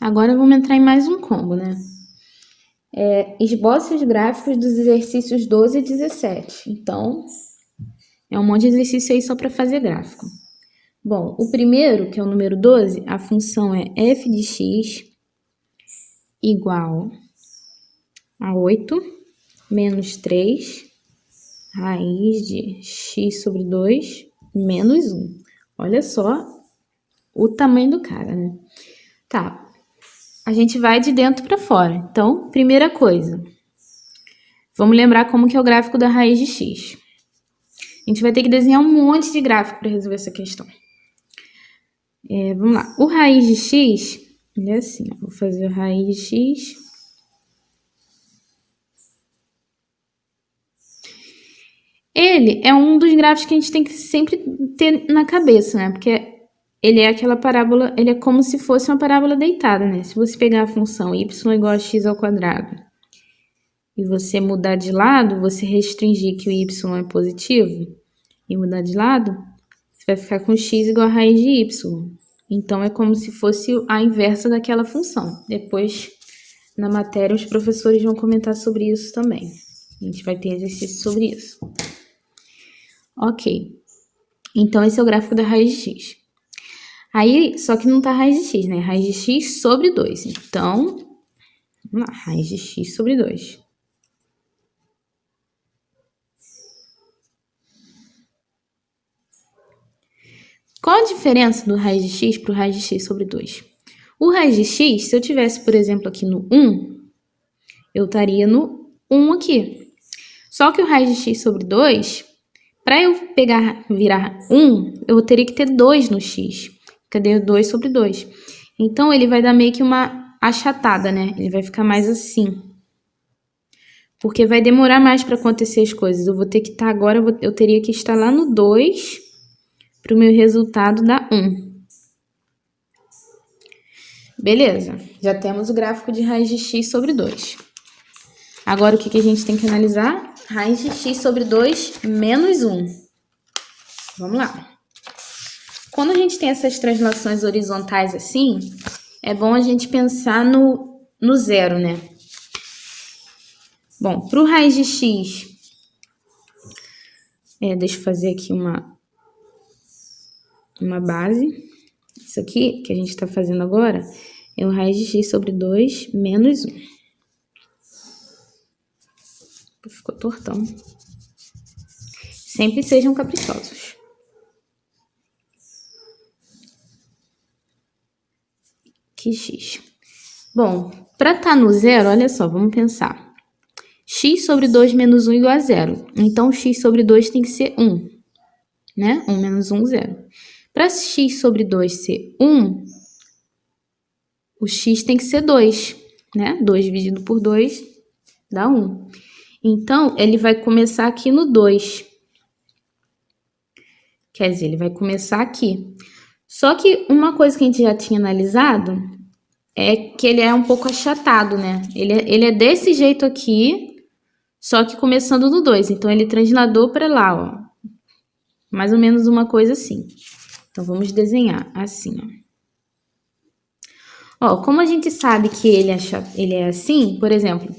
Agora vamos entrar em mais um combo, né? Esboce os gráficos dos exercícios 12 e 17. Então, é um monte de exercício aí só para fazer gráfico. Bom, o primeiro, que é o número 12, a função é f de x igual a 8 menos 3 raiz de x sobre 2 menos 1. Olha só o tamanho do cara, né? Tá. A gente vai de dentro para fora. Então, primeira coisa, vamos lembrar como que é o gráfico da raiz de x. A gente vai ter que desenhar um monte de gráfico para resolver essa questão. Vamos lá. O raiz de x é assim, ó. Vou fazer a raiz de x. Ele é um dos gráficos que a gente tem que sempre ter na cabeça, né? Porque ele é aquela parábola, ele é como se fosse uma parábola deitada, né? Se você pegar a função y igual a x ao quadrado e você mudar de lado, você restringir que o y é positivo e mudar de lado, você vai ficar com x igual a raiz de y. Então, é como se fosse a inversa daquela função. Depois, na matéria, os professores vão comentar sobre isso também. A gente vai ter exercício sobre isso. Ok. Então, esse é o gráfico da raiz de x. Aí, só que não tá raiz de x, né? Raiz de x sobre 2. Então, vamos lá. Raiz de x sobre 2. Qual a diferença do raiz de x para o raiz de x sobre 2? O raiz de x, se eu tivesse, por exemplo, aqui no 1, eu estaria no 1 aqui. Só que o raiz de x sobre 2, para eu virar 1, eu teria que ter 2 no x. Cadê o 2 sobre 2? Então, ele vai dar meio que uma achatada, né? Ele vai ficar mais assim. Porque vai demorar mais para acontecer as coisas. Eu vou ter que estar agora, eu teria que estar lá no 2 para o meu resultado dar 1. Beleza, já temos o gráfico de raiz de x sobre 2. Agora, o que a gente tem que analisar? Raiz de x sobre 2 menos 1. Vamos lá. Quando a gente tem essas translações horizontais assim, é bom a gente pensar no zero, né? Bom, para o raiz de x, deixa eu fazer aqui uma base. Isso aqui que a gente está fazendo agora é o raiz de x sobre 2 menos 1. Ficou tortão. Sempre sejam caprichosos. Que x. Bom, para estar no zero, olha só, vamos pensar. X sobre 2 menos 1 igual a 0. Então, x sobre 2 tem que ser 1. Né? 1 menos 1, 0. Para x sobre 2 ser 1, o x tem que ser 2. Né? 2 dividido por 2 dá 1. Então, ele vai começar aqui no 2. Quer dizer, ele vai começar aqui. Só que uma coisa que a gente já tinha analisado é que ele é um pouco achatado, né? Ele é desse jeito aqui, só que começando no 2. Então, ele transladou para lá, ó. Mais ou menos uma coisa assim. Então, vamos desenhar assim, ó. Ó, como a gente sabe que ele é assim, por exemplo,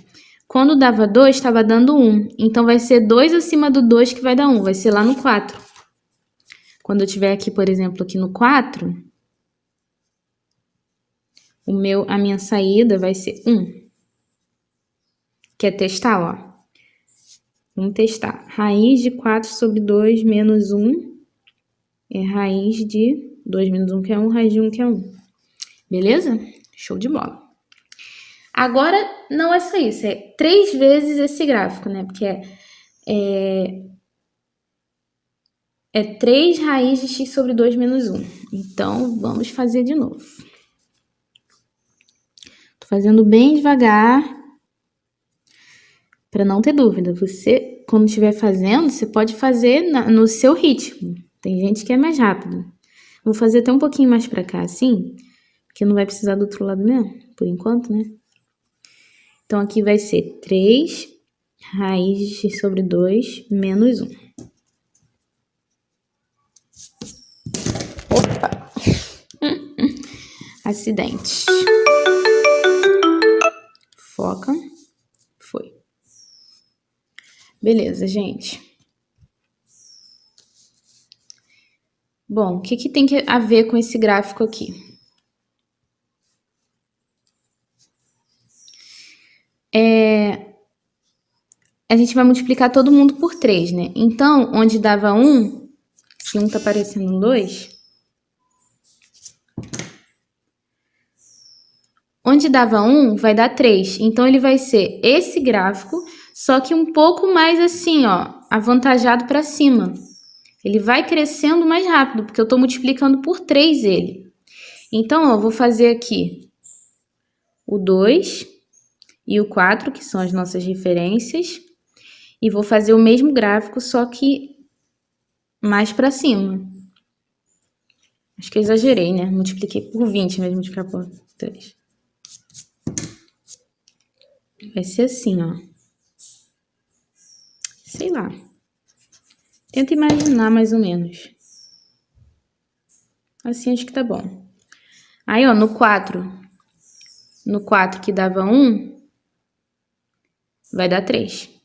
quando dava 2, estava dando 1. Então, vai ser 2 acima do 2 que vai dar 1. Vai ser lá no 4. Quando eu tiver aqui, por exemplo, aqui no 4, a minha saída vai ser 1. Quer testar, ó? Vamos testar. Raiz de 4 sobre 2 menos 1 é raiz de 2 menos 1, que é 1, raiz de 1, que é 1. Beleza? Show de bola. Agora, não é só isso, é 3 vezes esse gráfico, né? Porque é 3 raiz de x sobre 2 menos 1. Então, vamos fazer de novo. Tô fazendo bem devagar, para não ter dúvida. Você, quando estiver fazendo, você pode fazer no seu ritmo. Tem gente que é mais rápido. Vou fazer até um pouquinho mais para cá, assim, porque não vai precisar do outro lado mesmo, por enquanto, né? Então, aqui vai ser 3 raiz de x sobre 2 menos 1. Opa! Acidente. coloca. Foi. Beleza, gente. Bom, o que tem a ver com esse gráfico aqui? A gente vai multiplicar todo mundo por 3, né? Então, onde dava 1, se 1 tá parecendo um 2, onde dava 1 vai dar 3. Então, ele vai ser esse gráfico, só que um pouco mais assim, ó, avantajado para cima. Ele vai crescendo mais rápido, porque eu estou multiplicando por 3 ele. Então, ó, eu vou fazer aqui o 2 e o 4, que são as nossas referências. E vou fazer o mesmo gráfico, só que mais para cima. Acho que eu exagerei, né? Multipliquei por 20, mas multiplicar por 3. Vai ser assim, ó. Sei lá. Tenta imaginar mais ou menos. Assim acho que tá bom. Aí, ó, no 4 que dava 1, vai dar 3.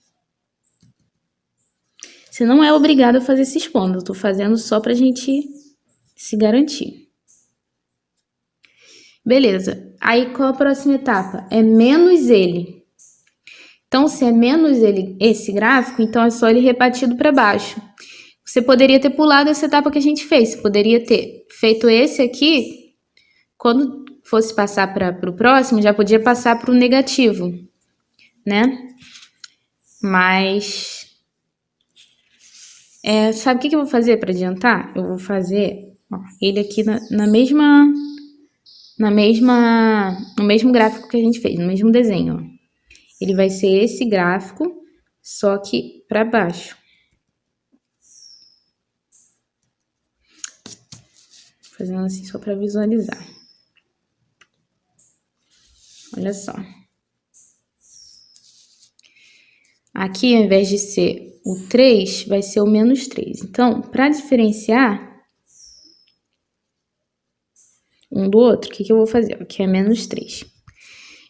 Você não é obrigado a fazer esses pontos. Eu tô fazendo só pra gente se garantir. Beleza. Aí, qual a próxima etapa? É menos ele. Então, se é menos ele, esse gráfico, então é só ele repartido para baixo. Você poderia ter pulado essa etapa que a gente fez. Você poderia ter feito esse aqui. Quando fosse passar para o próximo, já podia passar para o negativo, né? Mas... sabe o que eu vou fazer para adiantar? Eu vou fazer ó, ele aqui no mesmo gráfico que a gente fez, no mesmo desenho. Ó. Ele vai ser esse gráfico, só que para baixo. Fazendo assim só para visualizar. Olha só. Aqui, ao invés de ser o 3, vai ser o menos 3. Então, para diferenciar um do outro, o que eu vou fazer? Aqui é menos 3.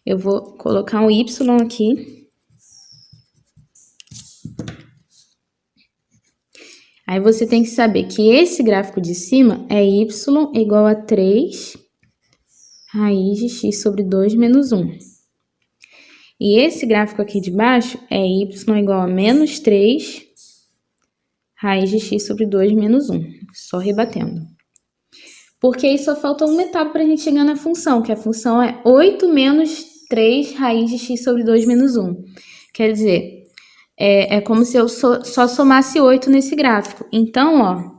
Eu vou colocar um y aqui. Aí, você tem que saber que esse gráfico de cima é y igual a 3 raiz de x sobre 2 menos 1. E esse gráfico aqui de baixo é y igual a menos 3 raiz de x sobre 2 menos 1. Só rebatendo. Porque aí só falta uma etapa para a gente chegar na função, que a função é 8 menos 3 raiz de x sobre 2 menos 1. Quer dizer, é como se eu só somasse 8 nesse gráfico. Então, ó,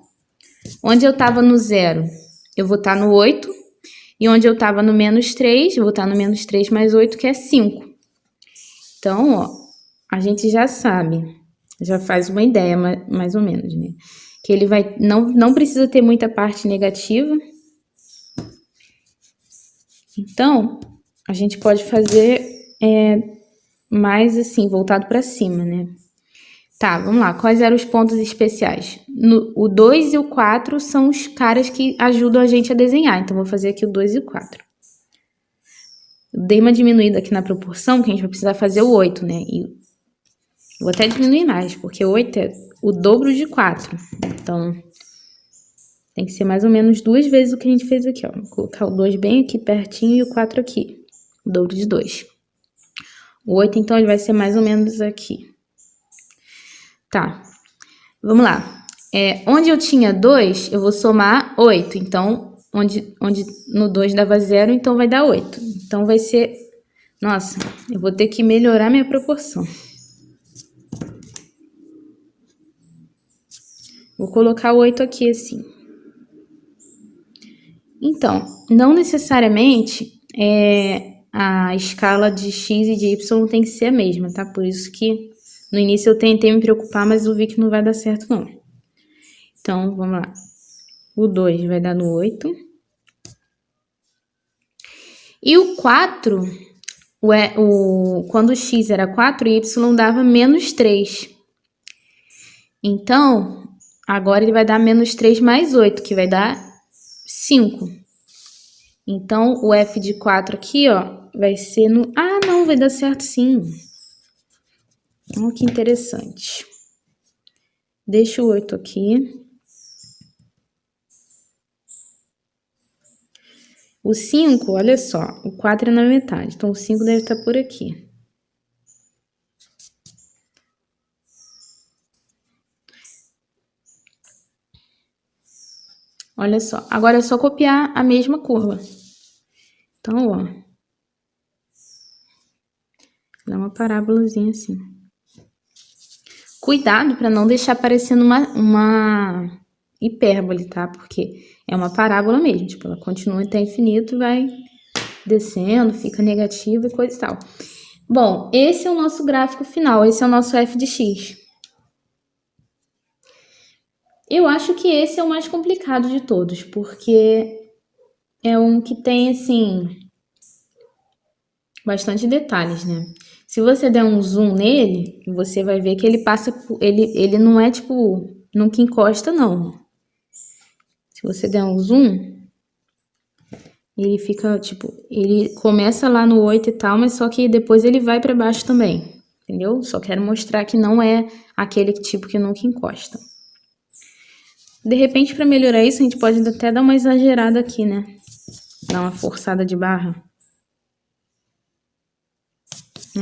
onde eu estava no 0, eu vou estar no 8. E onde eu estava no menos 3, eu vou estar no menos 3 mais 8, que é 5. Então, ó, a gente já sabe, já faz uma ideia mais ou menos, né? Que ele vai, não precisa ter muita parte negativa. Então, a gente pode fazer mais assim, voltado para cima, né? Tá, vamos lá. Quais eram os pontos especiais? O 2 e o 4 são os caras que ajudam a gente a desenhar. Então, vou fazer aqui o 2 e o 4. Dei uma diminuída aqui na proporção, que a gente vai precisar fazer o 8, né? E vou até diminuir mais, porque o 8 é o dobro de 4. Então, tem que ser mais ou menos 2 vezes o que a gente fez aqui, ó. Vou colocar o 2 bem aqui pertinho e o 4 aqui. O dobro de 2. O 8, então, ele vai ser mais ou menos aqui. Tá, vamos lá. Onde eu tinha 2, eu vou somar 8. Então, onde no 2 dava 0, então vai dar 8. Então, vai ser... Nossa, eu vou ter que melhorar minha proporção. Vou colocar o 8 aqui assim. Então, não necessariamente a escala de x e de y tem que ser a mesma, tá? Por isso que no início eu tentei me preocupar, mas eu vi que não vai dar certo, não. Então, vamos lá. O 2 vai dar no 8. E o 4, quando o x era 4, o y dava menos 3. Então, agora ele vai dar menos 3 mais 8, que vai dar 5. Então, o f de 4 aqui, ó, vai ser no... Ah, não, Não, vai dar certo sim. Olha que interessante. Deixa o 8 aqui. O 5, olha só, o 4 é na metade, então o 5 deve estar por aqui. Olha só, agora é só copiar a mesma curva. Então, ó, dá uma parábolazinha assim. Cuidado para não deixar parecendo uma hipérbole, tá? Porque é uma parábola mesmo, tipo, ela continua até infinito, vai descendo, fica negativa e coisa e tal. Bom, esse é o nosso gráfico final, esse é o nosso f de x. Eu acho que esse é o mais complicado de todos, porque é um que tem, assim, bastante detalhes, né? Se você der um zoom nele, você vai ver que ele passa por... Ele não é, tipo, nunca encosta, não. Se você der um zoom, ele fica, tipo... Ele começa lá no 8 e tal, mas só que depois ele vai pra baixo também, entendeu? Só quero mostrar que não é aquele tipo que nunca encosta. De repente, para melhorar isso, a gente pode até dar uma exagerada aqui, né? Dar uma forçada de barra.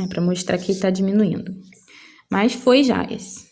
Para mostrar que ele tá diminuindo. Mas foi já esse.